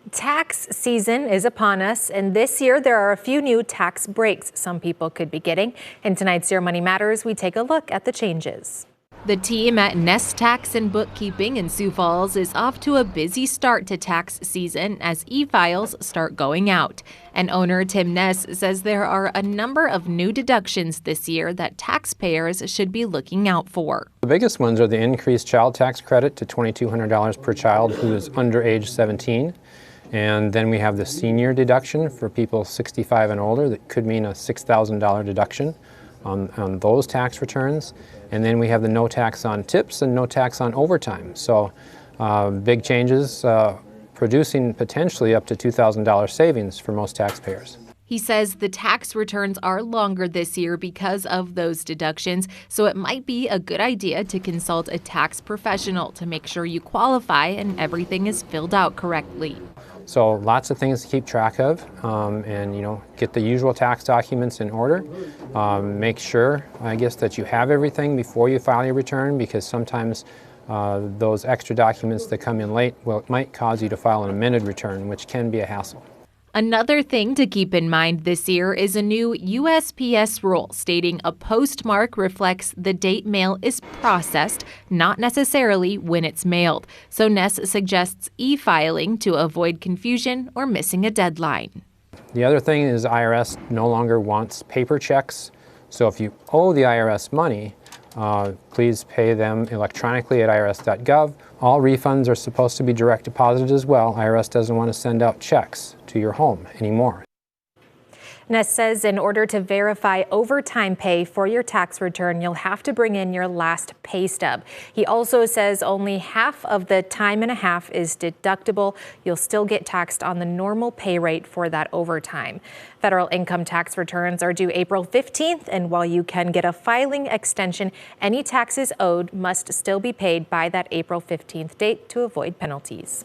Tax season is upon us, and this year there are a few new tax breaks some people could be getting. In tonight's Your Money Matters, we take a look at the changes. The team at Ness Tax and Bookkeeping in Sioux Falls is off to a busy start to tax season as e-files start going out. And owner Tim Ness says there are a number of new deductions this year that taxpayers should be looking out for. The biggest ones are the increased child tax credit to $2,200 per child who is under age 17. And then we have the senior deduction for people 65 and older. That could mean a $6,000 deduction on those tax returns. And then we have the no tax on tips and no tax on overtime. So big changes, producing potentially up to $2,000 savings for most taxpayers. He says the tax returns are longer this year because of those deductions, so it might be a good idea to consult a tax professional to make sure you qualify and everything is filled out correctly. So lots of things to keep track of, and get the usual tax documents in order. Make sure, I guess, that you have everything before you file your return, because sometimes those extra documents that come in late, well, it might cause you to file an amended return, which can be a hassle. Another thing to keep in mind this year is a new USPS rule stating a postmark reflects the date mail is processed, not necessarily when it's mailed. So Ness suggests e-filing to avoid confusion or missing a deadline. The other thing is IRS no longer wants paper checks. So if you owe the IRS money, please pay them electronically at irs.gov. All refunds are supposed to be direct deposited as well. IRS doesn't want to send out checks to your home anymore. Ness says in order to verify overtime pay for your tax return, you'll have to bring in your last pay stub. He also says only half of the time and a half is deductible. You'll still get taxed on the normal pay rate for that overtime. Federal income tax returns are due April 15th, and while you can get a filing extension, any taxes owed must still be paid by that April 15th date to avoid penalties.